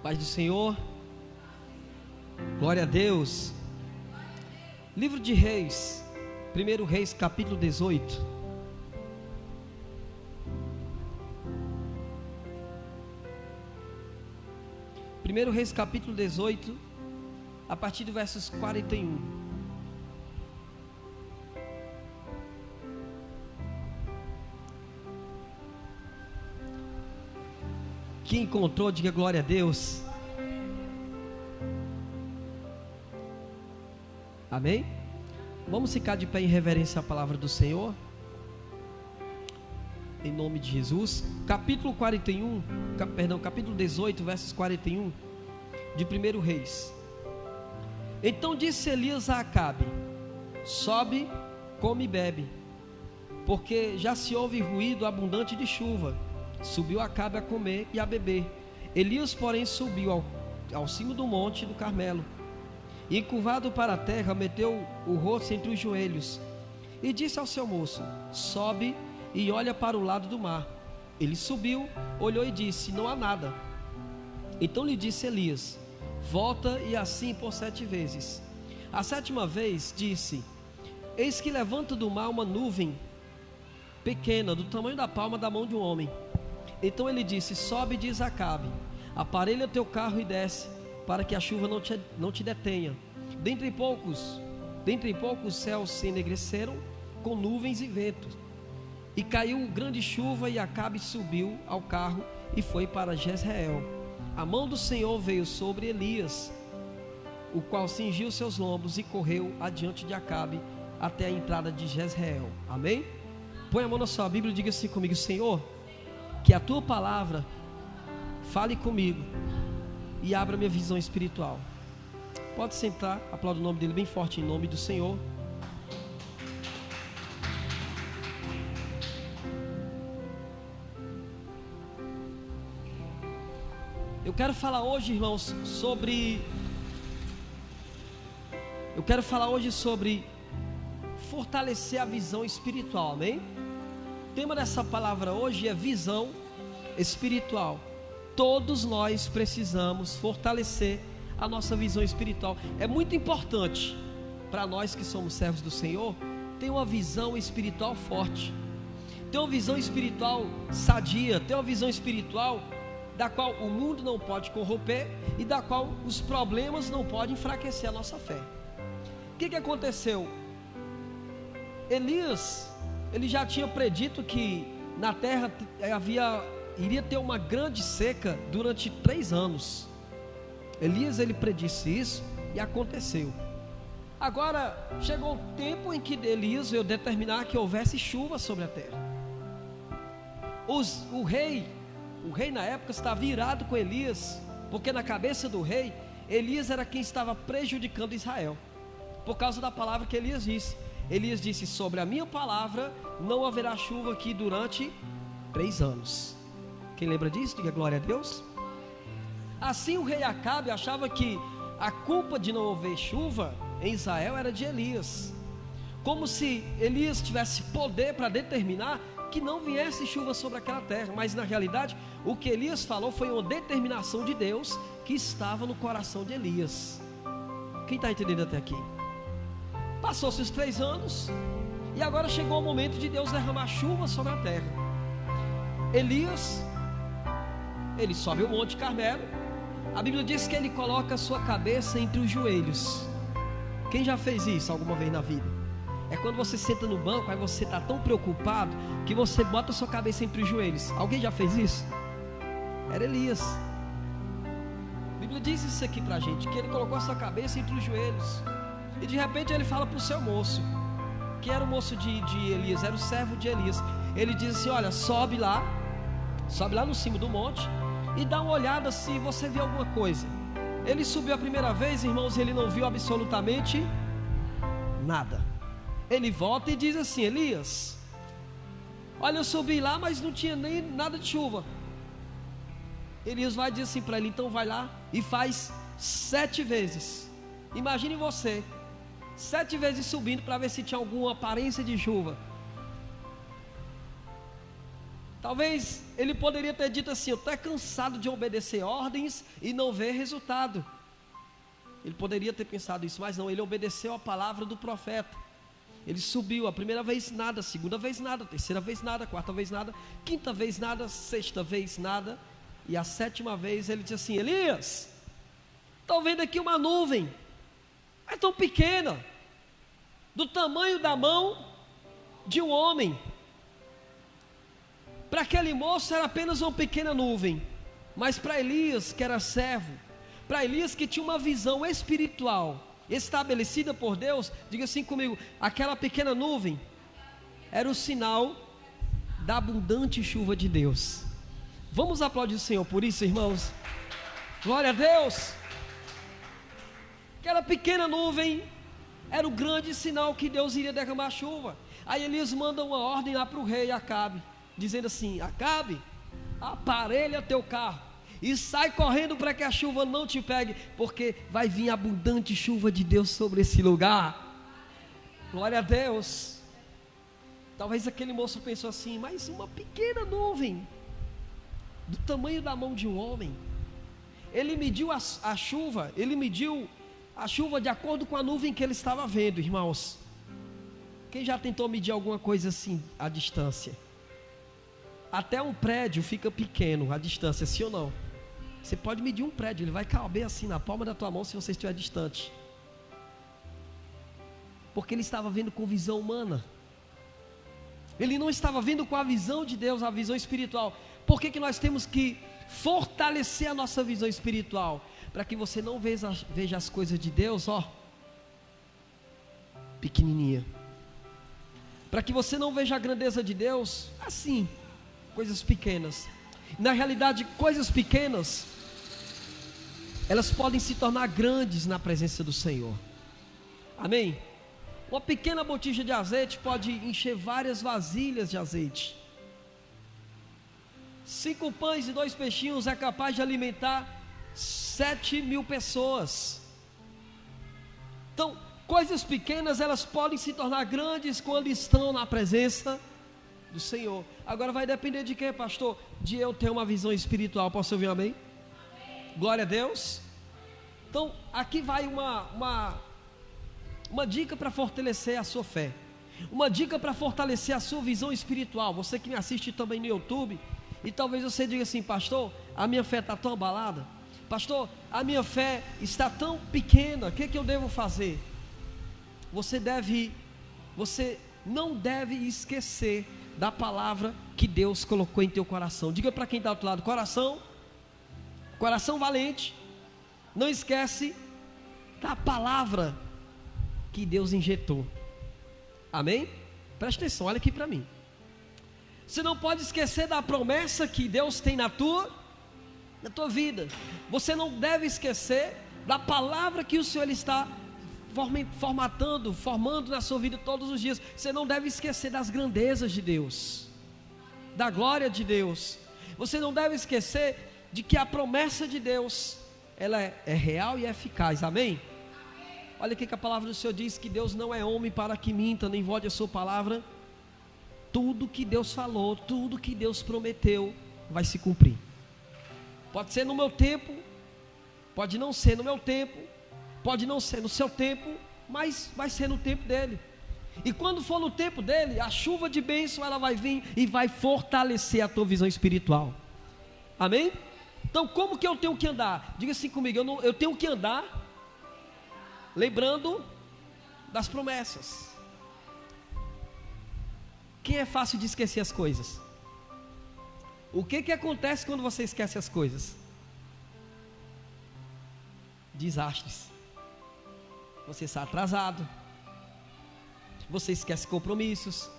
Paz do Senhor, glória a Deus. Livro de Reis, 1 Reis capítulo 18. Primeiro Reis capítulo 18, a partir do versos 41. Quem encontrou, diga glória a Deus. Amém? Vamos ficar de pé em reverência à palavra do Senhor, em nome de Jesus. Capítulo 18, versos 41 de 1 Reis. Então disse Elias a Acabe: sobe, come e bebe, porque já se ouve ruído abundante de chuva. Subiu Acabe a comer e a beber. Elias, porém, subiu ao cimo do monte do Carmelo, e curvado para a terra, meteu o rosto entre os joelhos, e disse ao seu moço: sobe e olha para o lado do mar. Ele subiu, olhou e disse: não há nada. Então lhe disse Elias: volta, e assim por 7 vezes. A 7ª vez disse: eis que levanta do mar uma nuvem pequena, do tamanho da palma da mão de um homem. Então ele disse: sobe e diz a Acabe: aparelha teu carro e desce, para que a chuva não te detenha. Dentre em poucos os céus se enegreceram com nuvens e ventos, e caiu grande chuva, e Acabe subiu ao carro e foi para Jezreel. A mão do Senhor veio sobre Elias, o qual cingiu seus lombos e correu adiante de Acabe até a entrada de Jezreel. Amém? Põe a mão na sua Bíblia e diga assim comigo: Senhor, que a tua palavra fale comigo e abra minha visão espiritual. Pode sentar, aplauda o nome dele bem forte, em nome do Senhor. Eu quero falar hoje, irmãos, sobre fortalecer a visão espiritual, amém? O tema dessa palavra hoje é visão espiritual. Todos nós precisamos fortalecer a nossa visão espiritual. É muito importante para nós que somos servos do Senhor ter uma visão espiritual forte, ter uma visão espiritual sadia, ter uma visão espiritual da qual o mundo não pode corromper e da qual os problemas não podem enfraquecer a nossa fé. O que aconteceu? Elias, ele já tinha predito que na terra iria ter uma grande seca durante 3 anos. Elias, ele predisse isso e aconteceu. Agora chegou o tempo em que Elias veio determinar que houvesse chuva sobre a terra. O rei na época estava irado com Elias, porque na cabeça do rei, Elias era quem estava prejudicando Israel, por causa da palavra que Elias disse. Elias disse: sobre a minha palavra não haverá chuva aqui durante 3 anos. Quem lembra disso? Diga glória a Deus. Assim o rei Acabe achava que a culpa de não haver chuva em Israel era de Elias, como se Elias tivesse poder para determinar que não viesse chuva sobre aquela terra. Mas na realidade o que Elias falou foi uma determinação de Deus que estava no coração de Elias. Quem está entendendo até aqui? Passou-se os 3 anos e agora chegou o momento de Deus derramar chuva sobre a terra. Elias, ele sobe o Monte Carmelo. A Bíblia diz que ele coloca a sua cabeça entre os joelhos. Quem já fez isso alguma vez na vida? É quando você senta no banco, aí você está tão preocupado que você bota a sua cabeça entre os joelhos. Alguém já fez isso? Era Elias. A Bíblia diz isso aqui pra gente, que ele colocou a sua cabeça entre os joelhos. E de repente ele fala para o seu moço, que era o moço de Elias, era o servo de Elias. Ele diz assim: olha, sobe lá no cimo do monte e dá uma olhada se você vê alguma coisa. Ele subiu a primeira vez, irmãos, e ele não viu absolutamente nada. Ele volta e diz assim: Elias, olha, eu subi lá, mas não tinha nem nada de chuva. Elias vai dizer assim para ele: então vai lá e faz 7 vezes. Imagine você 7 vezes subindo para ver se tinha alguma aparência de chuva. Talvez ele poderia ter dito assim: eu estou cansado de obedecer ordens e não ver resultado. Ele poderia ter pensado isso, mas não, ele obedeceu a palavra do profeta. Ele subiu, a primeira vez nada, a segunda vez nada, a terceira vez nada, a quarta vez nada, quinta vez nada, a sexta vez nada, e a sétima vez ele disse assim: Elias, estou vendo aqui uma nuvem, é tão pequena, do tamanho da mão de um homem. Para aquele moço era apenas uma pequena nuvem, mas para Elias, que era servo, para Elias que tinha uma visão espiritual estabelecida por Deus, diga assim comigo: aquela pequena nuvem era o sinal da abundante chuva de Deus. Vamos aplaudir o Senhor por isso, irmãos. Glória a Deus. Aquela pequena nuvem era o grande sinal que Deus iria derramar chuva. Aí Elias manda uma ordem lá para o rei Acabe, dizendo assim: Acabe, aparelha teu carro e sai correndo para que a chuva não te pegue, porque vai vir abundante chuva de Deus sobre esse lugar. Glória a Deus. Talvez aquele moço pensou assim: mas uma pequena nuvem, do tamanho da mão de um homem. Ele mediu a chuva, ele mediu a chuva de acordo com a nuvem que ele estava vendo, irmãos. Quem já tentou medir alguma coisa assim, à distância? Até um prédio fica pequeno, à distância, sim ou não? Você pode medir um prédio, ele vai caber assim na palma da tua mão se você estiver distante. Porque ele estava vendo com visão humana. Ele não estava vendo com a visão de Deus, a visão espiritual. Por que nós temos que fortalecer a nossa visão espiritual? Para que você não veja as coisas de Deus, ó, pequenininha. Para que você não veja a grandeza de Deus assim, coisas pequenas. Na realidade, coisas pequenas, elas podem se tornar grandes na presença do Senhor. Amém? Uma pequena botija de azeite pode encher várias vasilhas de azeite. 5 pães e 2 peixinhos é capaz de alimentar 7.000 pessoas. Então, coisas pequenas, elas podem se tornar grandes quando estão na presença do Senhor. Agora vai depender de quê, pastor? De eu ter uma visão espiritual. Posso ouvir um amém? Glória a Deus. Então, aqui vai uma dica para fortalecer a sua fé. Uma dica para fortalecer a sua visão espiritual. Você que me assiste também no YouTube, e talvez você diga assim: pastor, a minha fé está tão abalada. Pastor, a minha fé está tão pequena, o que eu devo fazer? Você não deve esquecer da palavra que Deus colocou em teu coração. Diga para quem está do outro lado: coração valente, não esquece da palavra que Deus injetou. Amém? Presta atenção, olha aqui para mim. Você não pode esquecer da promessa que Deus tem na tua vida. Você não deve esquecer da palavra que o Senhor está formando na sua vida todos os dias. Você não deve esquecer das grandezas de Deus, da glória de Deus. Você não deve esquecer de que a promessa de Deus, ela é real e eficaz. Amém? Olha o que a palavra do Senhor diz: que Deus não é homem para que minta, nem volte a sua palavra. Tudo que Deus falou, tudo que Deus prometeu, vai se cumprir. Pode ser no meu tempo, pode não ser no meu tempo, pode não ser no seu tempo, mas vai ser no tempo dele. E quando for no tempo dele, a chuva de bênção, ela vai vir e vai fortalecer a tua visão espiritual. Amém? Então, como que eu tenho que andar? Diga assim comigo: eu tenho que andar lembrando das promessas. Quem é fácil de esquecer as coisas? O que acontece quando você esquece as coisas? Desastres. Você está atrasado, você esquece compromissos.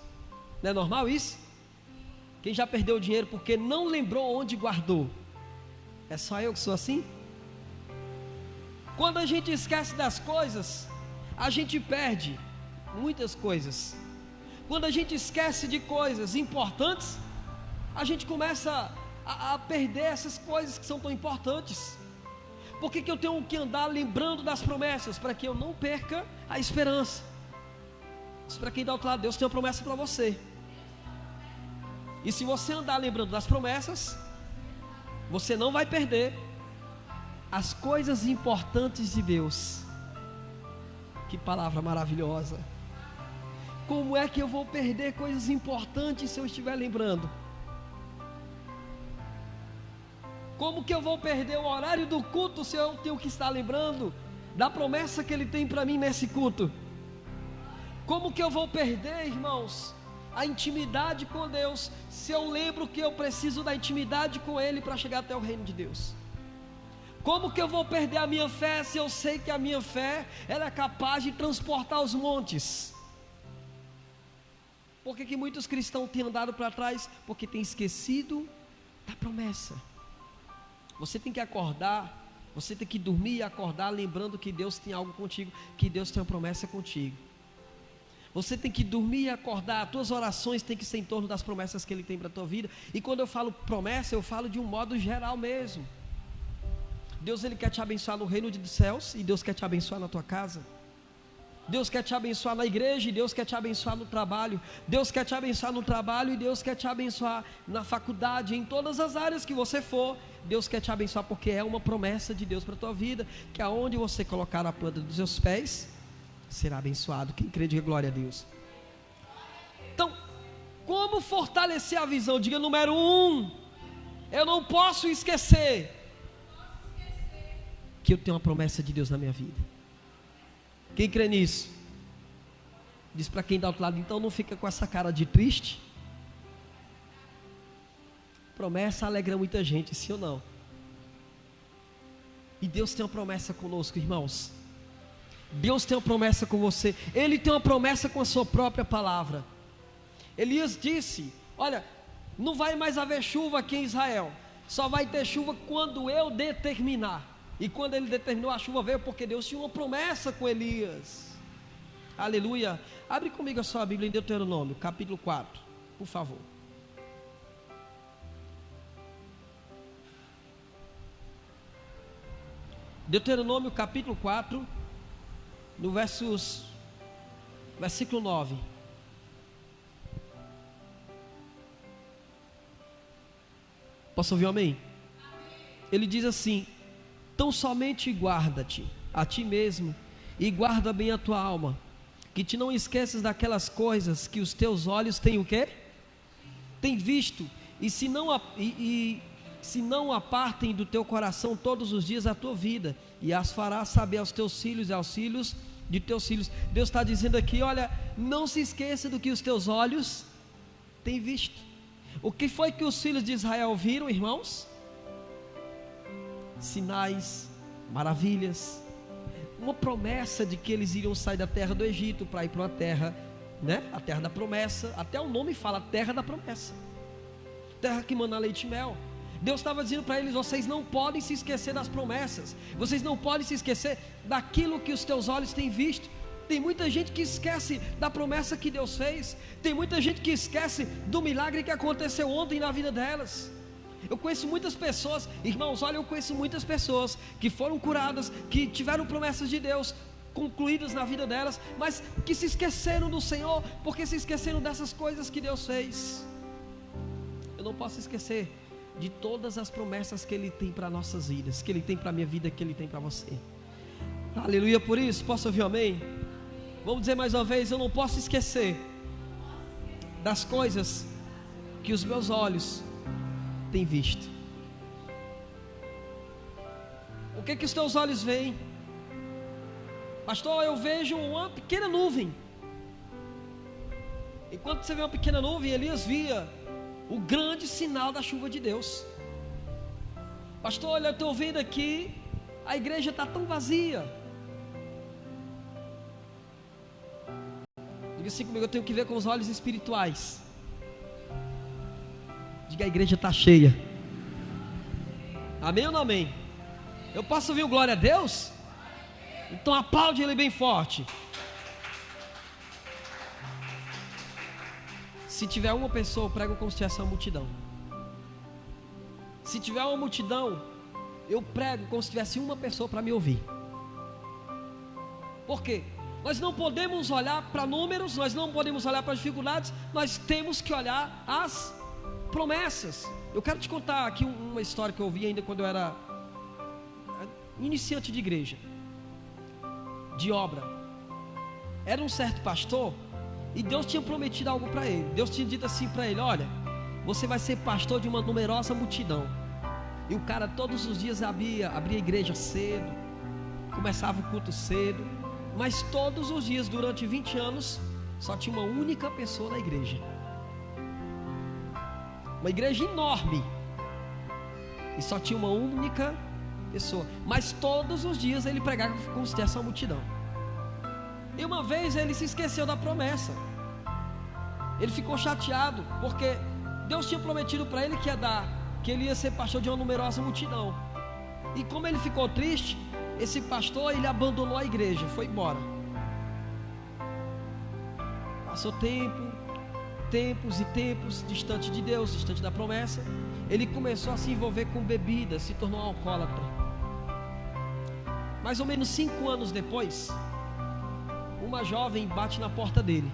Não é normal isso? Quem já perdeu dinheiro porque não lembrou onde guardou? É só eu que sou assim? Quando a gente esquece das coisas, a gente perde muitas coisas. Quando a gente esquece de coisas importantes, a gente começa a perder essas coisas que são tão importantes. Por que eu tenho que andar lembrando das promessas? Para que eu não perca a esperança. Isso para quem dá outro lado, Deus tem uma promessa para você. E se você andar lembrando das promessas, você não vai perder as coisas importantes de Deus. Que palavra maravilhosa! Como é que eu vou perder coisas importantes se eu estiver lembrando? Como que eu vou perder o horário do culto se eu tenho que estar lembrando da promessa que Ele tem para mim nesse culto? Como que eu vou perder, irmãos, a intimidade com Deus se eu lembro que eu preciso da intimidade com Ele para chegar até o reino de Deus? Como que eu vou perder a minha fé se eu sei que a minha fé ela é capaz de transportar os montes? Por que muitos cristãos têm andado para trás? Porque têm esquecido da promessa. Você tem que acordar, você tem que dormir e acordar lembrando que Deus tem algo contigo, que Deus tem uma promessa contigo. Você tem que dormir e acordar, as tuas orações têm que ser em torno das promessas que Ele tem para a tua vida. E quando eu falo promessa, eu falo de um modo geral mesmo. Deus Ele quer te abençoar no reino dos céus e Deus quer te abençoar na tua casa. Deus quer te abençoar na igreja e Deus quer te abençoar no trabalho. Deus quer te abençoar no trabalho e Deus quer te abençoar na faculdade, em todas as áreas que você for. Deus quer te abençoar porque é uma promessa de Deus para a tua vida, que aonde você colocar a planta dos seus pés, será abençoado. Quem crê, diga glória a Deus. Então, como fortalecer a visão? Diga número 1, eu não posso esquecer que eu tenho uma promessa de Deus na minha vida. Quem crê nisso? Diz para quem está do outro lado, então não fica com essa cara de triste. Promessa alegra muita gente, sim ou não? E Deus tem uma promessa conosco, irmãos. Deus tem uma promessa com você. Ele tem uma promessa com a sua própria palavra. Elias disse, olha, não vai mais haver chuva aqui em Israel, só vai ter chuva quando eu determinar. E quando ele determinou, a chuva veio porque Deus tinha uma promessa com Elias. Aleluia. Abre comigo a sua Bíblia em Deuteronômio, capítulo 4, por favor. Deuteronômio, capítulo 4, no versículo 9. Posso ouvir um amém? Ele diz assim: então somente guarda-te a ti mesmo e guarda bem a tua alma, que te não esqueças daquelas coisas que os teus olhos têm o quê? Têm visto, e se não apartem do teu coração todos os dias a tua vida, e as farás saber aos teus filhos e aos filhos de teus filhos. Deus está dizendo aqui, olha, não se esqueça do que os teus olhos têm visto. O que foi que os filhos de Israel viram, irmãos? Sinais, maravilhas, uma promessa de que eles iriam sair da terra do Egito para ir para uma terra, né? A terra da promessa. Até o nome fala, terra da promessa, terra que mana leite e mel. Deus estava dizendo para eles, vocês não podem se esquecer das promessas, vocês não podem se esquecer daquilo que os teus olhos têm visto. Tem muita gente que esquece da promessa que Deus fez, tem muita gente que esquece do milagre que aconteceu ontem na vida delas. Eu conheço muitas pessoas, irmãos, olha, eu conheço muitas pessoas que foram curadas, que tiveram promessas de Deus concluídas na vida delas, mas que se esqueceram do Senhor, porque se esqueceram dessas coisas que Deus fez. Eu não posso esquecer de todas as promessas que Ele tem para nossas vidas, que Ele tem para a minha vida, que Ele tem para você. Aleluia por isso, posso ouvir um amém? Vamos dizer mais uma vez, eu não posso esquecer das coisas que os meus olhos têm visto. O que os teus olhos veem? Pastor, eu vejo uma pequena nuvem. Enquanto você vê uma pequena nuvem, Elias via o grande sinal da chuva de Deus. Pastor, olha, eu estou vendo aqui, a igreja está tão vazia. Diga assim comigo, eu tenho que ver com os olhos espirituais. Diga, a igreja está cheia. Amém ou não amém? Eu posso ouvir o glória a Deus? Então aplaude Ele bem forte. Se tiver uma pessoa, eu prego como se tivesse uma multidão. Se tiver uma multidão, eu prego como se tivesse uma pessoa para me ouvir. Por quê? Nós não podemos olhar para números, nós não podemos olhar para as dificuldades, nós temos que olhar as promessas. Eu quero te contar aqui uma história que eu ouvi ainda quando eu era iniciante de igreja, de obra. Era um certo pastor e Deus tinha prometido algo para ele. Deus tinha dito assim para ele: olha, você vai ser pastor de uma numerosa multidão. E o cara todos os dias abria a igreja cedo, começava o culto cedo, mas todos os dias durante 20 anos só tinha uma única pessoa na igreja. Uma igreja enorme, e só tinha uma única pessoa, mas todos os dias ele pregava como se tivesse uma multidão. E uma vez ele se esqueceu da promessa. Ele ficou chateado, porque Deus tinha prometido para ele que ele ia ser pastor de uma numerosa multidão. E como ele ficou triste, esse pastor, ele abandonou a igreja, foi embora. Passou tempos e tempos distante de Deus, distante da promessa. Ele começou a se envolver com bebida, se tornou um alcoólatra. Mais ou menos 5 anos depois, uma jovem bate na porta dele.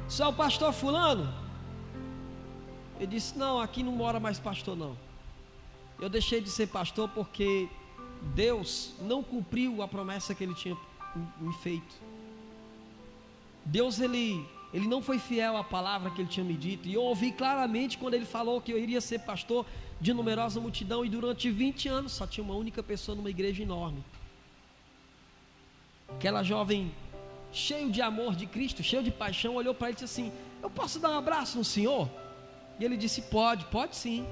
Você é o pastor fulano? Ele disse: não, aqui não mora mais pastor não. Eu deixei de ser pastor porque Deus não cumpriu a promessa que Ele tinha me feito. Deus, ele não foi fiel à palavra que Ele tinha me dito. E eu ouvi claramente quando Ele falou que eu iria ser pastor de numerosa multidão. E durante 20 anos só tinha uma única pessoa numa igreja enorme. Aquela jovem, cheio de amor de Cristo, cheio de paixão, olhou para ele e disse assim: eu posso dar um abraço no senhor? E ele disse: pode sim.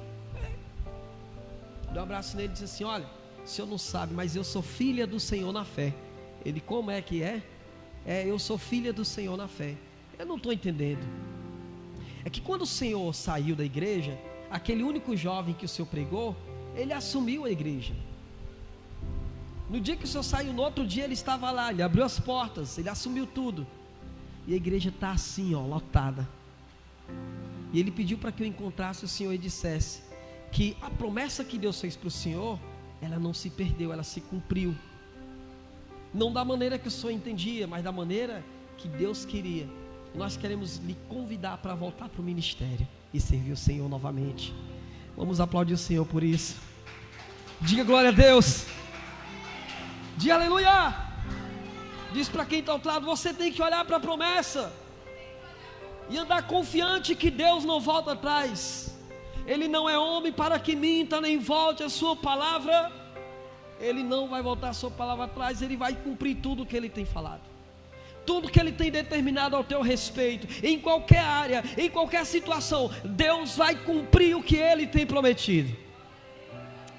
Deu um abraço nele e disse assim: olha, o senhor não sabe, mas eu sou filha do Senhor na fé. Ele: como é que é? Eu sou filha do Senhor na fé. Eu não estou entendendo. É que quando o Senhor saiu da igreja, aquele único jovem que o Senhor pregou, ele assumiu a igreja. No dia que o Senhor saiu, no outro dia ele estava lá, ele abriu as portas, ele assumiu tudo. E a igreja está assim, lotada. E ele pediu para que eu encontrasse o Senhor e dissesse que a promessa que Deus fez para o Senhor, ela não se perdeu, ela se cumpriu. Não da maneira que o Senhor entendia, mas da maneira que Deus queria. Nós queremos lhe convidar para voltar para o ministério e servir o Senhor novamente. Vamos aplaudir o Senhor por isso. Diga glória a Deus. Diga aleluia. Diz para quem está ao outro lado: você tem que olhar para a promessa e andar confiante que Deus não volta atrás. Ele não é homem para que minta, nem volte a sua palavra. Ele não vai voltar a sua palavra atrás. Ele vai cumprir tudo o que Ele tem falado, tudo que Ele tem determinado ao teu respeito. Em qualquer área, em qualquer situação, Deus vai cumprir o que Ele tem prometido.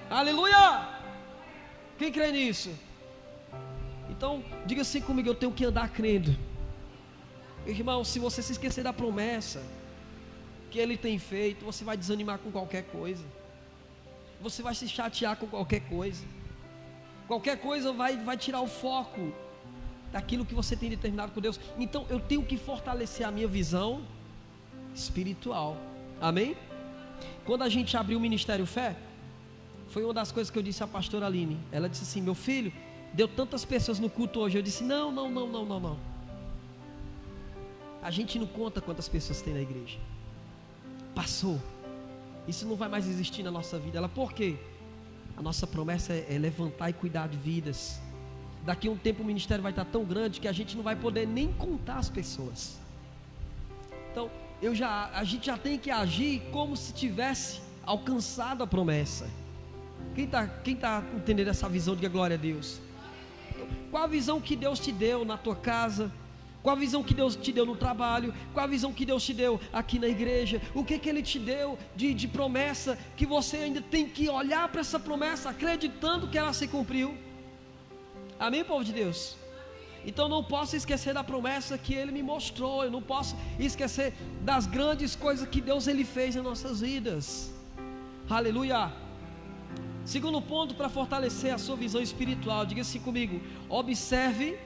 Aleluia. Quem crê nisso? Então, diga assim comigo: eu tenho que andar crendo. Irmão, se você se esquecer da promessa que Ele tem feito, você vai desanimar com qualquer coisa. Você vai se chatear com qualquer coisa. Qualquer coisa vai tirar o foco daquilo que você tem determinado com Deus. Então eu tenho que fortalecer a minha visão espiritual. Amém? Quando a gente abriu o Ministério Fé, foi uma das coisas que eu disse à pastora Aline. Ela disse assim: meu filho, deu tantas pessoas no culto hoje. Eu disse: não. A gente não conta quantas pessoas tem na igreja. Passou. Isso não vai mais existir na nossa vida. Ela: por quê? A nossa promessa é levantar e cuidar de vidas. Daqui a um tempo o ministério vai estar tão grande que a gente não vai poder nem contar as pessoas. Então a gente já tem que agir como se tivesse alcançado a promessa. Quem está entendendo essa visão? Diga glória a Deus. Qual a visão que Deus te deu na tua casa? Qual a visão que Deus te deu no trabalho? Qual a visão que Deus te deu aqui na igreja? O que Ele te deu de promessa, que você ainda tem que olhar para essa promessa, acreditando que ela se cumpriu? Amém, povo de Deus? Então não posso esquecer da promessa que Ele me mostrou. Eu não posso esquecer das grandes coisas que Deus Ele fez em nossas vidas. Aleluia. Segundo ponto, para fortalecer a sua visão espiritual, diga assim comigo: observe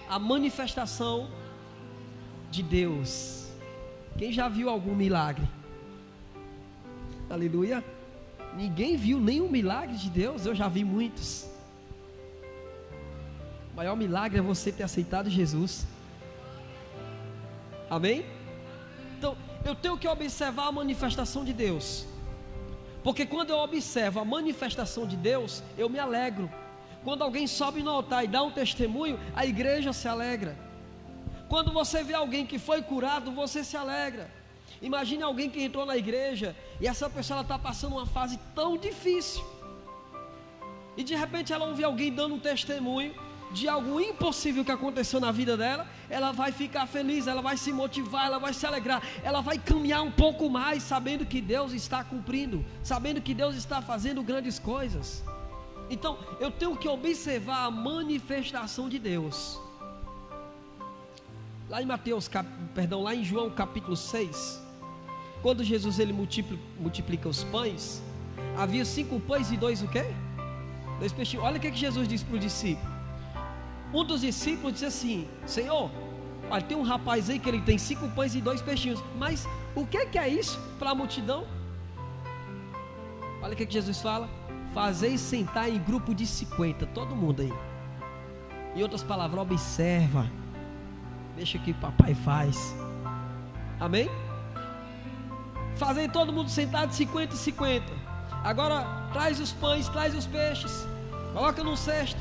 a manifestação de Deus. Quem já viu algum milagre? Aleluia. Ninguém viu nenhum milagre de Deus? Eu já vi muitos. O maior milagre é você ter aceitado Jesus. Amém? eu tenho que observar a manifestação de Deus, porque quando eu observo a manifestação de Deus, eu me alegro. Quando alguém sobe no altar e dá um testemunho, a igreja se alegra. Quando você vê alguém que foi curado, você se alegra. Imagine alguém que entrou na igreja e essa pessoa está passando uma fase tão difícil, e de repente ela ouve alguém dando um testemunho de algo impossível que aconteceu na vida dela. Ela vai ficar feliz, ela vai se motivar, ela vai se alegrar, ela vai caminhar um pouco mais, sabendo que Deus está cumprindo, sabendo que Deus está fazendo grandes coisas. Então eu tenho que observar a manifestação de Deus. Lá em lá em João capítulo 6, quando Jesus ele multiplica os pães, havia 5 pães e 2 o quê? 2 peixinhos. Olha o que Jesus disse para o discípulo. Um dos discípulos disse assim: Senhor, olha, tem um rapaz aí que ele tem 5 pães e 2 peixinhos, mas o que é isso para a multidão? Olha o que Jesus fala: fazei sentar em grupo de 50, todo mundo aí. Em outras palavras, observa, deixa que papai faz. Amém? Fazei todo mundo sentado 50 e 50. Agora traz os pães, traz os peixes, coloca num cesto,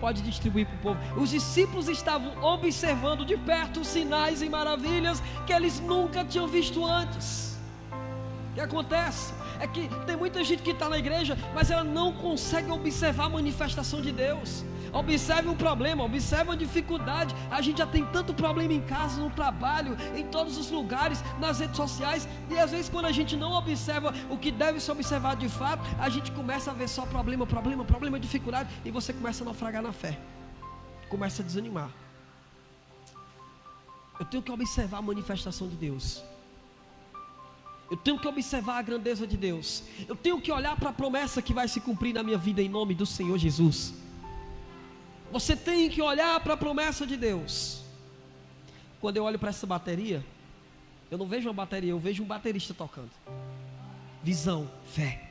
pode distribuir para o povo. Os discípulos estavam observando de perto os sinais e maravilhas que eles nunca tinham visto antes. O que acontece é que tem muita gente que está na igreja, mas ela não consegue observar a manifestação de Deus. Observe um problema, observe uma dificuldade. A gente já tem tanto problema em casa, no trabalho, em todos os lugares, nas redes sociais, e às vezes quando a gente não observa o que deve se observar de fato, a gente começa a ver só problema, dificuldade, e você começa a naufragar na fé, começa a desanimar. Eu tenho que observar a manifestação de Deus. Eu tenho que observar a grandeza de Deus. Eu tenho que olhar para a promessa que vai se cumprir na minha vida em nome do Senhor Jesus. Você tem que olhar para a promessa de Deus. Quando eu olho para essa bateria, eu não vejo uma bateria, eu vejo um baterista tocando. Visão, fé.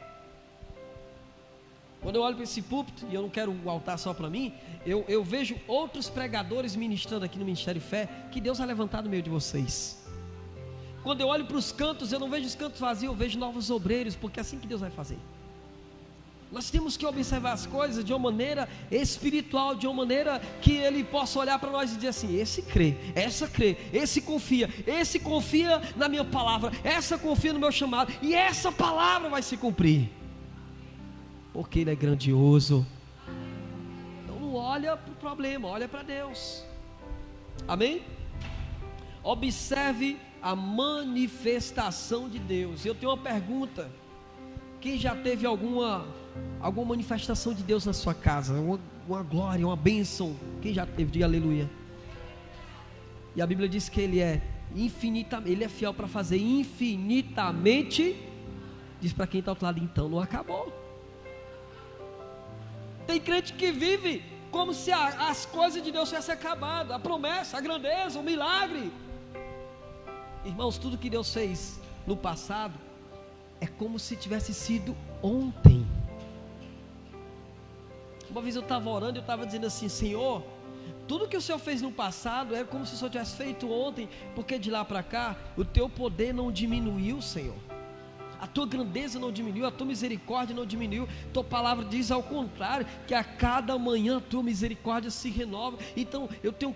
Quando eu olho para esse púlpito, e eu não quero o altar só para mim, eu vejo outros pregadores ministrando aqui no Ministério Fé, que Deus vai levantar no meio de vocês. Quando eu olho para os cantos, eu não vejo os cantos vazios, eu vejo novos obreiros, porque é assim que Deus vai fazer. Nós temos que observar as coisas de uma maneira espiritual, de uma maneira que Ele possa olhar para nós e dizer assim: esse crê, essa crê, esse confia na minha palavra, essa confia no meu chamado, e essa palavra vai se cumprir, porque Ele é grandioso. Então não olha para o problema, olha para Deus. Amém? Observe a manifestação de Deus. Eu tenho uma pergunta: quem já teve alguma manifestação de Deus na sua casa? Uma glória, uma bênção? Quem já teve? Diga aleluia. E a Bíblia diz que Ele é infinitamente, Ele é fiel para fazer infinitamente. Diz para quem está ao outro lado: então não acabou. Tem crente que vive como se as coisas de Deus tivessem acabado, a promessa, a grandeza, o milagre. Irmãos, tudo que Deus fez no passado é como se tivesse sido ontem. Uma vez eu estava orando e eu estava dizendo assim: Senhor, tudo que o Senhor fez no passado é como se o Senhor tivesse feito ontem, porque de lá para cá o teu poder não diminuiu, Senhor. A tua grandeza não diminuiu, a tua misericórdia não diminuiu. Tua palavra diz ao contrário, que a cada manhã a tua misericórdia se renova. Então eu tenho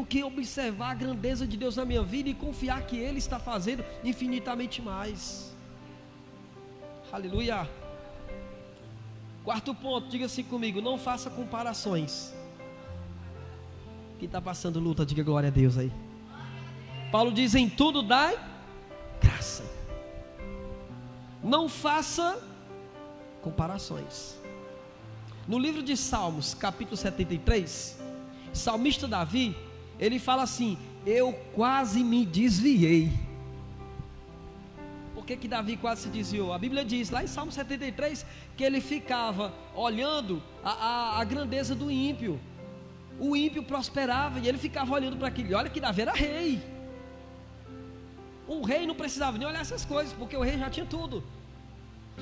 que observar a grandeza de Deus na minha vida e confiar que Ele está fazendo infinitamente mais. Aleluia. Quarto ponto, diga assim comigo: não faça comparações. Quem está passando luta, diga glória a Deus aí. Paulo diz: em tudo dai graça. Não faça comparações. No livro de Salmos, capítulo 73, salmista Davi, ele fala assim: eu quase me desviei. Por que Davi quase se desviou? A Bíblia diz lá em Salmo 73 que ele ficava olhando a grandeza do ímpio. O ímpio prosperava e ele ficava olhando para aquilo. Olha que Davi era rei. Um rei não precisava nem olhar essas coisas, porque o rei já tinha tudo.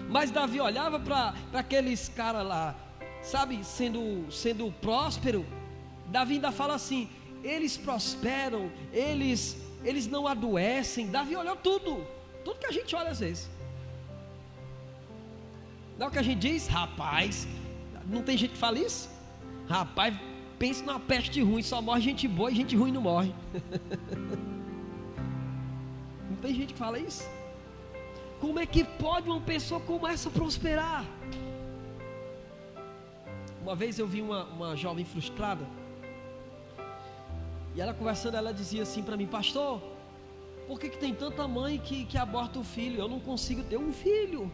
Mas Davi olhava para aqueles caras lá, sabe, sendo próspero. Davi ainda fala assim: eles prosperam, eles eles não adoecem. Davi olhou tudo que a gente olha às vezes. Não é o que a gente diz? Rapaz, não tem gente que fala isso? Rapaz, pense numa peste ruim, só morre gente boa e gente ruim não morre. Não tem gente que fala isso? Como é que pode uma pessoa como essa prosperar? Uma vez eu vi uma jovem frustrada, e ela conversando, ela dizia assim para mim: pastor, por que tem tanta mãe que aborta o filho? Eu não consigo ter um filho.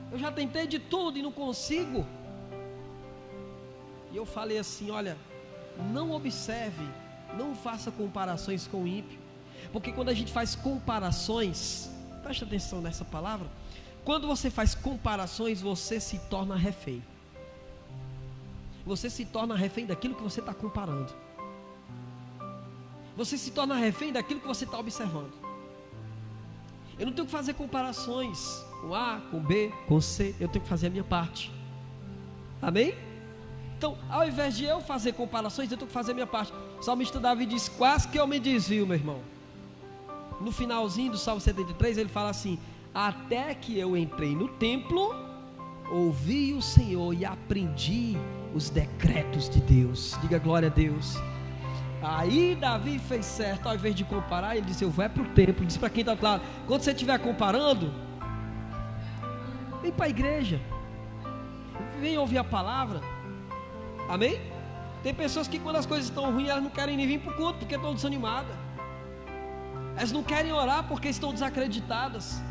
Eu já tentei de tudo e não consigo. E eu falei assim: olha, não observe, não faça comparações com o ímpio, porque quando a gente faz comparações, preste atenção nessa palavra, quando você faz comparações, você se torna refém. Você se torna refém daquilo que você está comparando. Você se torna refém daquilo que você está observando. Eu não tenho que fazer comparações com A, com B, com C. Eu tenho que fazer a minha parte. Amém? Então, ao invés de eu fazer comparações, eu tenho que fazer a minha parte. O salmista Davi diz: quase que eu me desvio, meu irmão. No finalzinho do Salmo 73, ele fala assim: até que eu entrei no templo, ouvi o Senhor e aprendi os decretos de Deus. Diga glória a Deus. Aí Davi fez certo. Ao invés de comparar, ele disse: eu vou para o templo. Ele disse para quem está claro: quando você estiver comparando, vem para a igreja, vem ouvir a palavra. Amém? Tem pessoas que quando as coisas estão ruins, elas não querem nem vir para o culto, porque estão desanimadas. Elas não querem orar porque estão desacreditadas.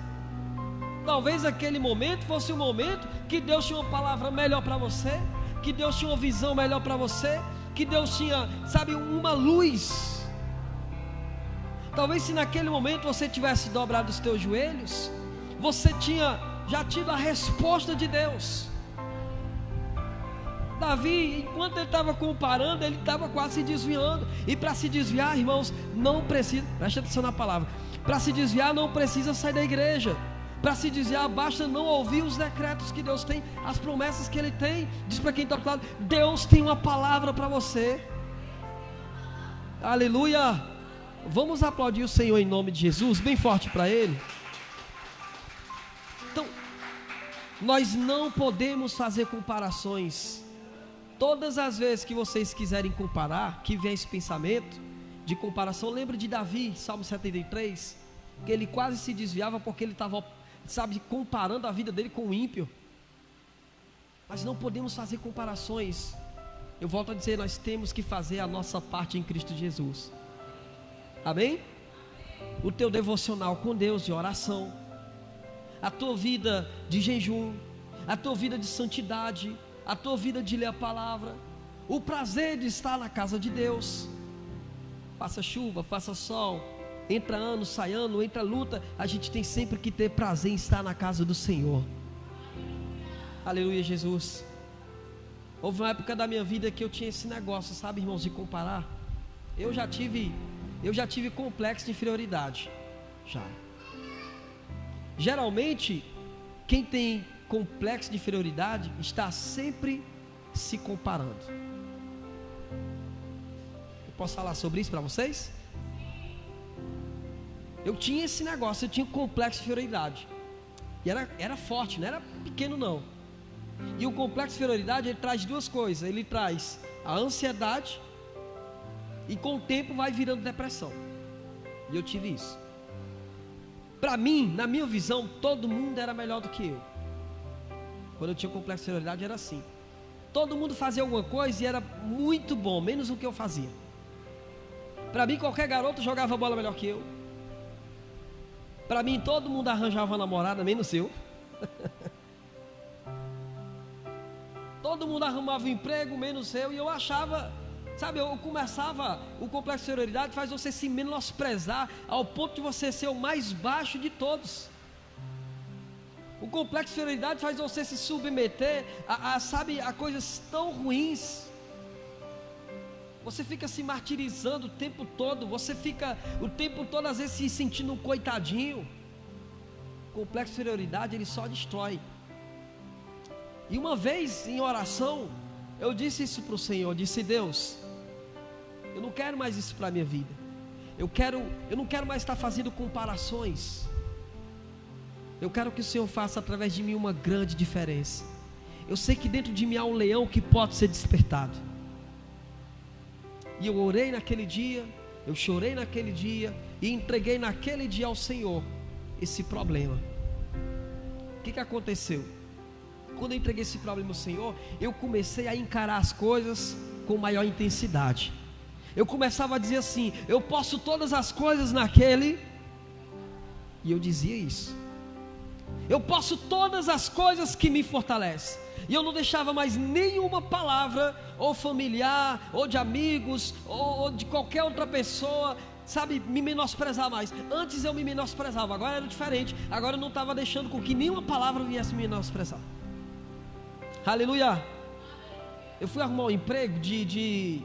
Talvez aquele momento fosse o momento que Deus tinha uma palavra melhor para você, que Deus tinha uma visão melhor para você, que Deus tinha, sabe, uma luz. Talvez se naquele momento você tivesse dobrado os teus joelhos, você tinha já tido a resposta de Deus. Davi, enquanto ele estava comparando, ele estava quase se desviando. E para se desviar, irmãos, não precisa, preste atenção na palavra, para se desviar não precisa sair da igreja. Para se desviar, basta não ouvir os decretos que Deus tem, as promessas que Ele tem. Diz para quem está do lado: Deus tem uma palavra para você. Aleluia. Vamos aplaudir o Senhor em nome de Jesus, bem forte para Ele. Então, nós não podemos fazer comparações. Todas as vezes que vocês quiserem comparar, que vem esse pensamento de comparação, lembre de Davi, Salmo 73, que ele quase se desviava porque ele estava, sabe, comparando a vida dele com o ímpio. Mas não podemos fazer comparações. Eu volto a dizer, nós temos que fazer a nossa parte em Cristo Jesus. Amém? O teu devocional com Deus de oração, a tua vida de jejum, a tua vida de santidade, a tua vida de ler a palavra, o prazer de estar na casa de Deus. Faça chuva, faça sol, entra ano, sai ano, entra luta, a gente tem sempre que ter prazer em estar na casa do Senhor. Aleluia, Jesus. Houve uma época da minha vida que eu tinha esse negócio, sabe, irmãos, de comparar. Eu já tive complexo de inferioridade. Geralmente, quem tem complexo de inferioridade está sempre se comparando. Eu posso falar sobre isso para vocês? Eu tinha esse negócio, eu tinha um complexo de inferioridade. E era forte, não era pequeno não. E o complexo de inferioridade, ele traz duas coisas. Ele traz a ansiedade, e com o tempo vai virando depressão. E eu tive isso. Para mim, na minha visão, todo mundo era melhor do que eu. Quando eu tinha complexo de inferioridade era assim. Todo mundo fazia alguma coisa e era muito bom, menos o que eu fazia. Para mim, qualquer garoto jogava bola melhor que eu. Para mim, todo mundo arranjava uma namorada, menos eu. Todo mundo arrumava um emprego, menos eu. E eu achava, sabe, eu começava, o complexo de inferioridade faz você se menosprezar ao ponto de você ser o mais baixo de todos. O complexo de inferioridade faz você se submeter a coisas tão ruins. Você fica se martirizando o tempo todo. Você fica o tempo todo, às vezes, se sentindo um coitadinho. O complexo de inferioridade, ele só destrói. E uma vez, em oração, eu disse isso para o Senhor. Eu disse: Deus, Eu não quero mais isso para a minha vida. Eu não quero mais estar fazendo comparações. Eu quero que o Senhor faça através de mim uma grande diferença. Eu sei que dentro de mim há um leão que pode ser despertado. E eu orei naquele dia, eu chorei naquele dia e entreguei naquele dia ao Senhor esse problema. O que aconteceu? Quando eu entreguei esse problema ao Senhor, eu comecei a encarar as coisas com maior intensidade. Eu começava a dizer assim: eu posso todas as coisas naquele. E eu dizia isso. Eu posso todas as coisas que me fortalecem. E eu não deixava mais nenhuma palavra, ou familiar, ou de amigos, ou de qualquer outra pessoa, sabe, me menosprezar mais. Antes eu me menosprezava, agora era diferente. Agora eu não estava deixando com que nenhuma palavra viesse me menosprezar. Aleluia. Eu fui arrumar um emprego de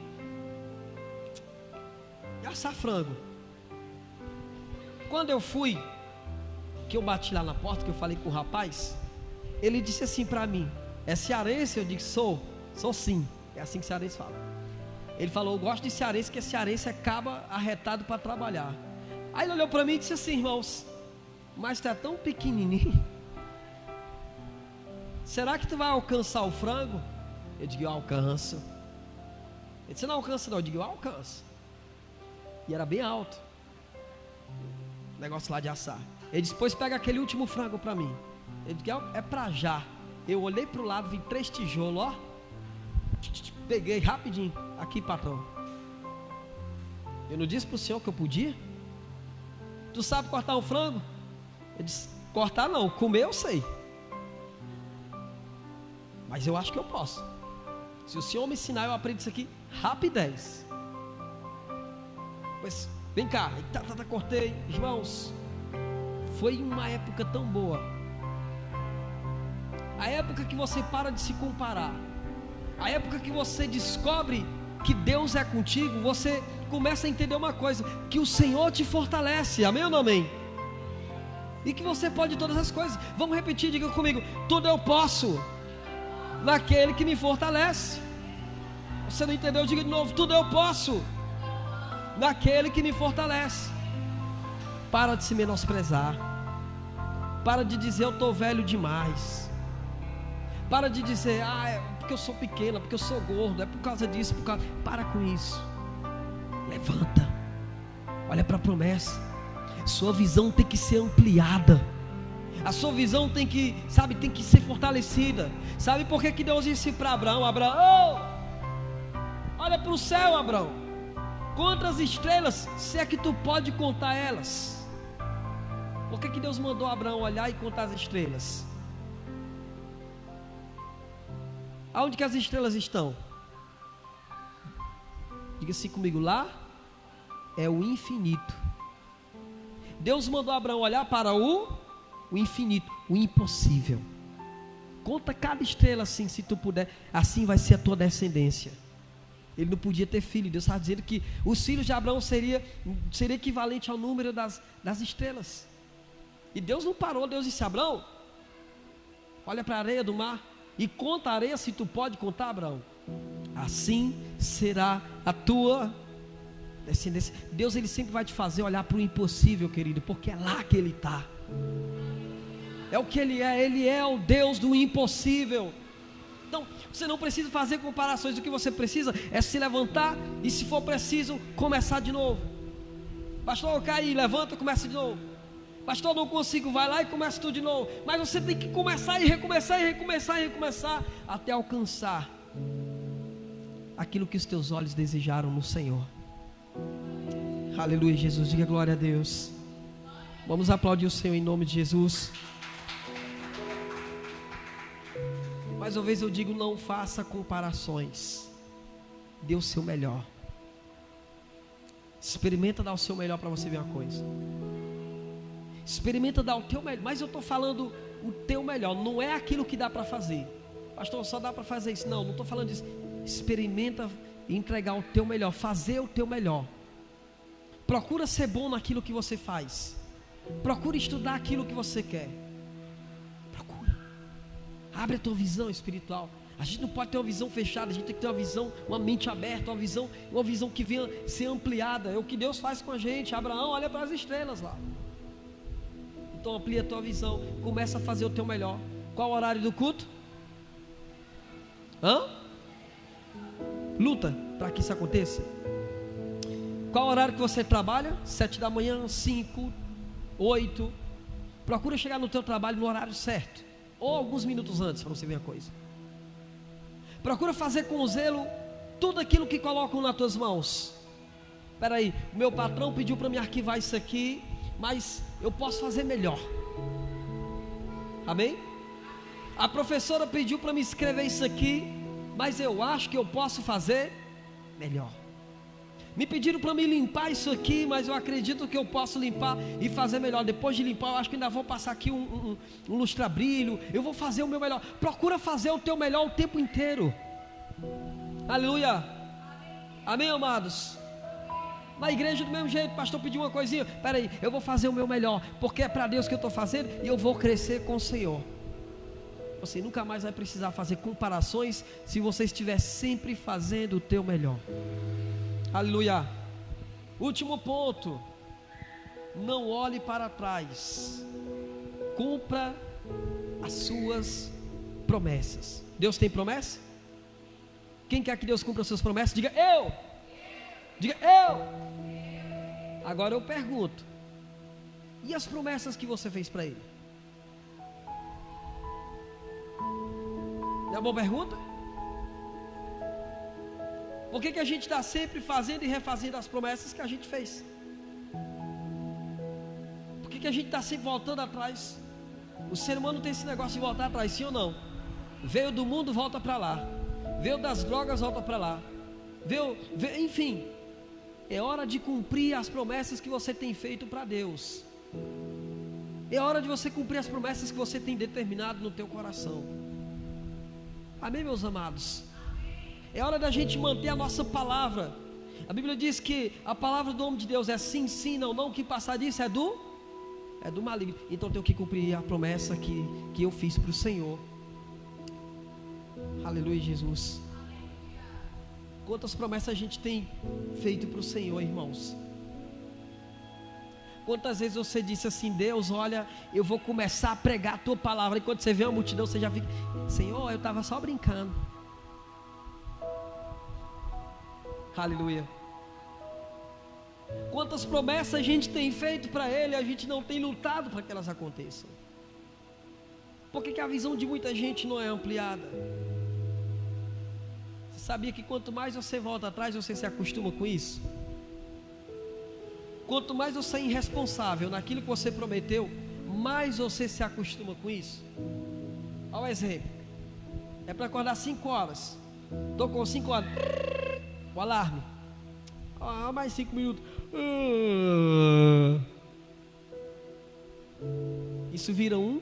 assar frango. Quando eu fui, que eu bati lá na porta, que eu falei com o rapaz, ele disse assim para mim: é cearense? Eu disse: sou sim. É assim que cearense fala. Ele falou: eu gosto de cearense, porque cearense é caba arretado para trabalhar. Aí ele olhou para mim e disse assim: irmãos, mas tu é tão pequenininho, será que tu vai alcançar o frango? Eu digo: eu alcanço. Ele disse: não alcança não. Eu digo: eu alcanço. E era bem alto o negócio lá de assar. Ele disse: pois pega aquele último frango para mim. Ele disse: é para já. Eu olhei para o lado, vi 3 tijolos, ó. Peguei rapidinho. Aqui, patrão. Eu não disse para o senhor que eu podia? Tu sabe cortar um frango? Ele disse: cortar não, comer eu sei. Mas eu acho que eu posso. Se o senhor me ensinar, eu aprendo isso aqui rapidez. Pois, vem cá. Cortei. Irmãos, foi uma época tão boa. A época que você para de se comparar. A época que você descobre que Deus é contigo. Você começa a entender uma coisa: que o Senhor te fortalece. Amém ou não amém? E que você pode todas as coisas. Vamos repetir, diga comigo: tudo eu posso naquele que me fortalece. Você não entendeu? Diga de novo: tudo eu posso naquele que me fortalece. Para de se menosprezar. Para de dizer: eu estou velho demais. Para de dizer: é porque eu sou pequena, porque eu sou gordo, é por causa disso, por causa... Para com isso. Levanta. Olha para a promessa. Sua visão tem que ser ampliada. A sua visão tem que, sabe, tem que ser fortalecida. Sabe por que Deus disse para Abraão: Abraão, olha para o céu, Abraão. Quantas estrelas, se é que tu pode contar elas? Por que Deus mandou Abraão olhar e contar as estrelas? Aonde que as estrelas estão? Diga assim comigo: lá é o infinito. Deus mandou Abraão olhar para o infinito, o impossível. Conta cada estrela assim, se tu puder. Assim vai ser a tua descendência. Ele não podia ter filho. Deus estava dizendo que os filhos de Abraão seria equivalente ao número das estrelas. E Deus não parou. Deus disse: Abraão, olha para a areia do mar e conta a areia, se tu pode contar, Abraão. Assim será a tua descendência. Deus, ele sempre vai te fazer olhar para o impossível, querido, porque é lá que ele está. É o que ele é o Deus do impossível. Então, você não precisa fazer comparações. O que você precisa é se levantar e, se for preciso, começar de novo. Pastor, eu caí, levanta e começa de novo. Pastor, não consigo, vai lá e começa tudo de novo. Mas você tem que começar e recomeçar e recomeçar e recomeçar até alcançar aquilo que os teus olhos desejaram no Senhor. Aleluia, Jesus, diga glória a Deus. Vamos aplaudir o Senhor em nome de Jesus. Mais uma vez eu digo: não faça comparações. Dê o seu melhor. Experimenta dar o seu melhor para você ver uma coisa. Experimenta dar o teu melhor. Mas eu estou falando o teu melhor. Não é aquilo que dá para fazer. Pastor, só dá para fazer isso. Não estou falando disso. Experimenta entregar o teu melhor. Fazer o teu melhor. Procura ser bom naquilo que você faz. Procura estudar aquilo que você quer. Procura. Abre a tua visão espiritual. A gente não pode ter uma visão fechada, a gente tem que ter uma visão, uma mente aberta, uma visão que venha ser ampliada. É o que Deus faz com a gente. Abraão olha para as estrelas lá. Então amplia a tua visão, começa a fazer o teu melhor. Qual o horário do culto? Luta para que isso aconteça. Qual o horário que você trabalha? 7 da manhã, 5, 8. Procura chegar no teu trabalho no horário certo, ou alguns minutos antes, para você ver a coisa. Procura fazer com zelo tudo aquilo que colocam nas tuas mãos. Espera aí, o meu patrão pediu para me arquivar isso aqui, mas eu posso fazer melhor. Amém? A professora pediu para me escrever isso aqui, mas eu acho que eu posso fazer melhor. Me pediram para me limpar isso aqui, mas eu acredito que eu posso limpar e fazer melhor. Depois de limpar, eu acho que ainda vou passar aqui um lustra-brilho. Eu vou fazer o meu melhor. Procura fazer o teu melhor o tempo inteiro. Aleluia. Amém, amados? Na igreja do mesmo jeito, o pastor pediu uma coisinha. Espera aí, eu vou fazer o meu melhor, porque é para Deus que eu estou fazendo e eu vou crescer com o Senhor. Você nunca mais vai precisar fazer comparações se você estiver sempre fazendo o teu melhor. Aleluia. Último ponto. Não olhe para trás. Cumpra as suas promessas. Deus tem promessa? Quem quer que Deus cumpra as suas promessas? Diga eu. Diga eu. Agora eu pergunto: e as promessas que você fez para Ele? É uma boa pergunta? Por que a gente está sempre fazendo e refazendo as promessas que a gente fez? Por que a gente está sempre voltando atrás? O ser humano tem esse negócio de voltar atrás, sim ou não? Veio do mundo, volta para lá. Veio das drogas, volta para lá. Enfim, é hora de cumprir as promessas que você tem feito para Deus. É hora de você cumprir as promessas que você tem determinado no teu coração. Amém, meus amados? É hora da gente manter a nossa palavra. A Bíblia diz que a palavra do homem de Deus é sim, sim, não, não. O que passar disso é do maligno. Então eu tenho que cumprir a promessa que eu fiz para o Senhor. Aleluia, Jesus. Quantas promessas a gente tem feito para o Senhor, irmãos? Quantas vezes você disse assim: Deus, olha, eu vou começar a pregar a tua palavra. E quando você vê uma multidão, você já fica: Senhor, eu estava só brincando. Aleluia. Quantas promessas a gente tem feito para Ele, a gente não tem lutado para que elas aconteçam. Por que a visão de muita gente não é ampliada? Você sabia que quanto mais você volta atrás, você se acostuma com isso? Quanto mais você é irresponsável naquilo que você prometeu, mais você se acostuma com isso. Olha o exemplo. É para acordar 5 horas. Tocou 5 horas. O alarme. Mais 5 minutos. Isso vira um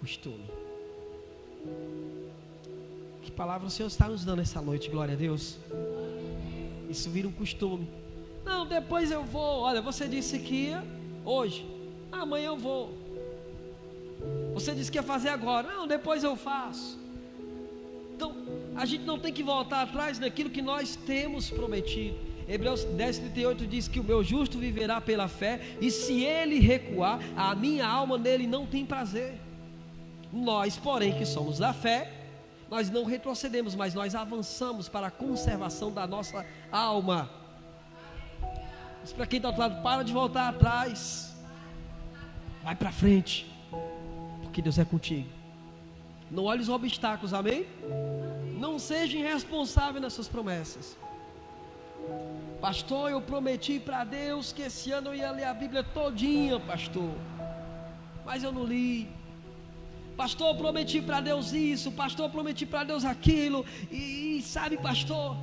costume. Que palavra o Senhor está nos dando essa noite, glória a Deus. Isso vira um costume. Não, depois eu vou. Olha, você disse que ia hoje. Amanhã eu vou. Você disse que ia fazer agora. Não, depois eu faço. Então, a gente não tem que voltar atrás naquilo que nós temos prometido. Hebreus 10:38 diz que o meu justo viverá pela fé, e se ele recuar, a minha alma nele não tem prazer. Nós, porém, que somos da fé, nós não retrocedemos, mas nós avançamos para a conservação da nossa alma. Isso para quem está do outro lado: para de voltar atrás, vai para frente, porque Deus é contigo. Não olhe os obstáculos, amém? Não seja irresponsável nas suas promessas. Pastor, eu prometi para Deus que esse ano eu ia ler a Bíblia todinha, pastor, mas eu não li. Pastor, eu prometi para Deus isso. Pastor, eu prometi para Deus aquilo. E sabe, pastor,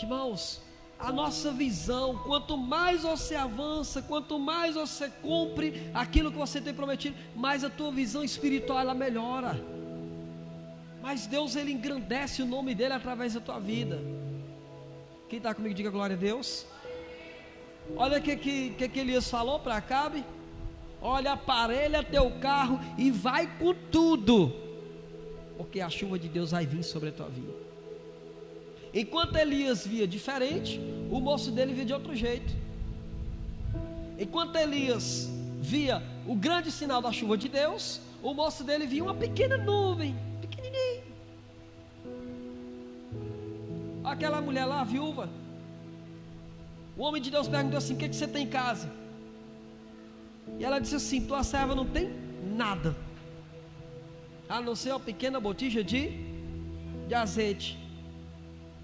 irmãos, a nossa visão, quanto mais você avança, quanto mais você cumpre aquilo que você tem prometido, mais a tua visão espiritual ela melhora. Mas Deus, ele engrandece o nome dele através da tua vida. Quem está comigo, diga glória a Deus. Olha o que Elias falou para Acabe: olha, aparelha teu carro e vai com tudo. porque a chuva de Deus vai vir sobre a tua vida. Enquanto Elias via diferente, o moço dele via de outro jeito. Enquanto Elias via o grande sinal da chuva de Deus, o moço dele via uma pequena nuvem, pequenininha. Aquela mulher lá, a viúva, o homem de Deus perguntou assim: o que você tem em casa? E ela disse assim: tua serva não tem nada, a não ser uma pequena botija de azeite.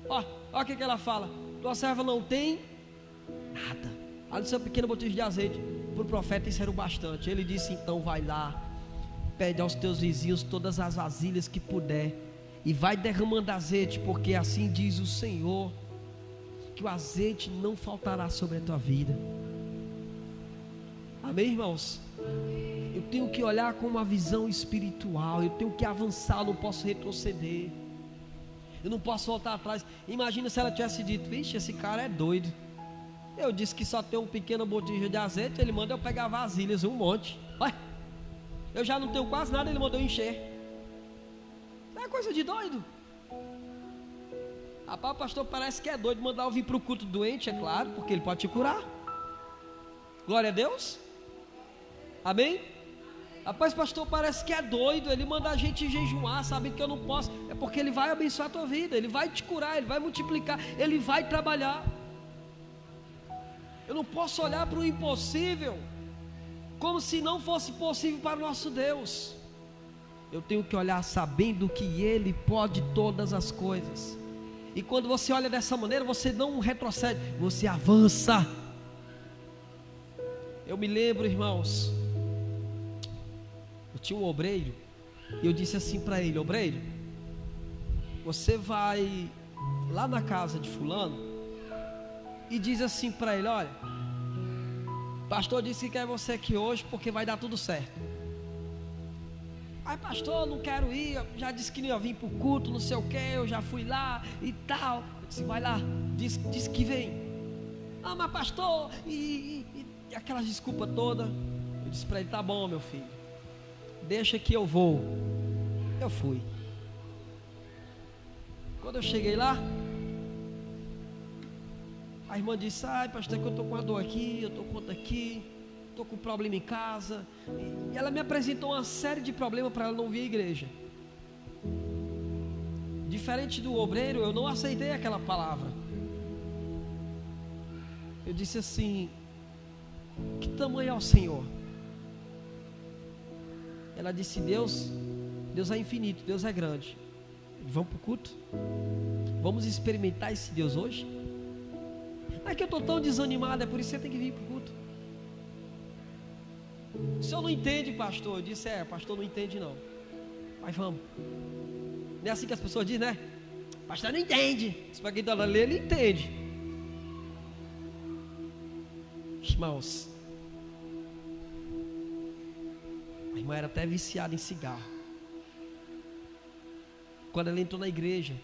Olha o que ela fala: tua serva não tem nada, a não ser uma pequena botija de azeite. Para o profeta isso era o bastante. Ele disse: então vai lá, pede aos teus vizinhos todas as vasilhas que puder, e vai derramando azeite, porque assim diz o Senhor, que o azeite não faltará sobre a tua vida. Amém, irmãos? Eu tenho que olhar com uma visão espiritual, eu tenho que avançar, eu não posso retroceder, eu não posso voltar atrás. Imagina se ela tivesse dito: vixe, esse cara é doido, eu disse que só tem uma pequena botija de azeite, ele manda eu pegar vasilhas, um monte. Olha, eu já não tenho quase nada, ele mandou encher. É coisa de doido. Rapaz, o pastor parece que é doido mandar eu vir para o culto doente, é claro, porque ele pode te curar. Glória a Deus. Amém? Rapaz, pastor parece que é doido, ele manda a gente jejuar, sabendo que eu não posso. É porque ele vai abençoar a tua vida, ele vai te curar, ele vai multiplicar, ele vai trabalhar. Eu não posso olhar para o impossível como se não fosse possível para o nosso Deus. Eu tenho que olhar sabendo que Ele pode todas as coisas. E quando você olha dessa maneira, você não retrocede, você avança. Eu me lembro, irmãos, eu tinha um obreiro, e eu disse assim para ele: obreiro, você vai lá na casa de fulano e diz assim para ele: olha, o pastor disse que quer você aqui hoje porque vai dar tudo certo. Ai, pastor, não quero ir, eu já disse que não ia vir para o culto, não sei o que, eu já fui lá e tal. Eu disse: vai lá, diz que vem. Ah, mas pastor, e aquelas desculpas todas. Eu disse para ele: tá bom, meu filho, deixa que eu vou. Eu fui. Quando eu cheguei lá, a irmã disse: ai, pastor, que eu estou com uma dor aqui, eu estou com outra aqui, estou com um problema em casa. E ela me apresentou uma série de problemas para ela não vir à igreja. Diferente do obreiro, eu não aceitei aquela palavra. Eu disse assim: que tamanho é o Senhor? Ela disse: Deus é infinito, Deus é grande. Vamos para o culto? Vamos experimentar esse Deus hoje? É que eu estou tão desanimado, é por isso que você tem que vir para o culto. O senhor não entende, pastor? Eu disse: pastor não entende não, mas vamos. Não é assim que as pessoas dizem, né? Pastor não entende. Se para quem está lá ler, ele entende. Irmãos, a irmã era até viciada em cigarro. Quando ela entrou na igreja,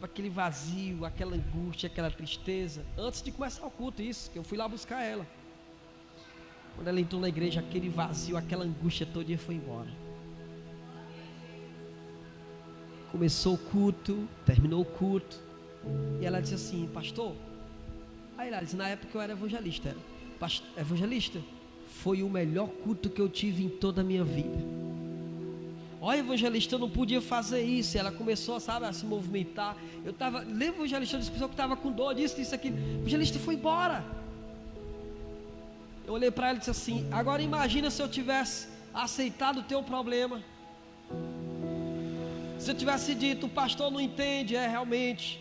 aquele vazio, aquela angústia, aquela tristeza. Antes de começar o culto, isso, que eu fui lá buscar ela. Quando ela entrou na igreja, aquele vazio, aquela angústia todo dia foi embora. Começou o culto, terminou o culto, e ela disse assim: pastor, aí ela disse: na época eu era evangelista. Evangelista, foi o melhor culto que eu tive em toda a minha vida. Olha, evangelista, eu não podia fazer isso. Ela começou, sabe, a se movimentar. Lembra, evangelista, disse pessoa que estava com dor, disse aquilo. O evangelista foi embora. Eu olhei para ela e disse assim: agora imagina se eu tivesse aceitado o teu problema. Se eu tivesse dito: o pastor não entende, realmente.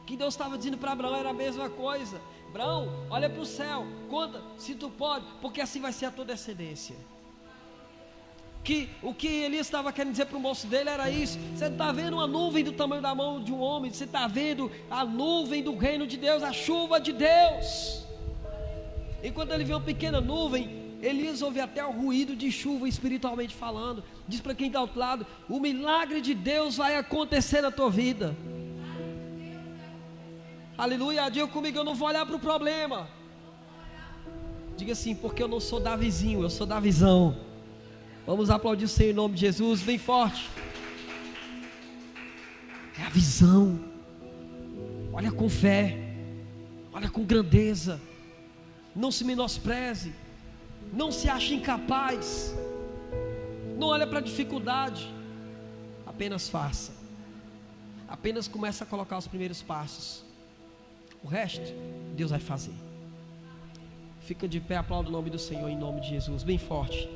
O que Deus estava dizendo para Abraão era a mesma coisa. Abraão, olha para o céu, conta, se tu pode, porque assim vai ser a tua descendência. O que Elias estava querendo dizer para o moço dele era isso. Você está vendo uma nuvem do tamanho da mão de um homem, você está vendo a nuvem do reino de Deus, a chuva de Deus. E quando ele viu uma pequena nuvem, Elias ouve até o ruído de chuva espiritualmente falando. Diz para quem está ao outro lado: o milagre de Deus vai acontecer na tua vida. Aleluia, diga comigo: eu não vou olhar para o problema. Diga assim: porque eu não sou Davizinho, eu sou da visão. Vamos aplaudir o Senhor em nome de Jesus, bem forte. É a visão. Olha com fé, olha com grandeza. Não se menospreze, não se ache incapaz, não olha para a dificuldade, apenas faça, apenas comece a colocar os primeiros passos, o resto Deus vai fazer. Fica de pé, aplauda o nome do Senhor em nome de Jesus, bem forte.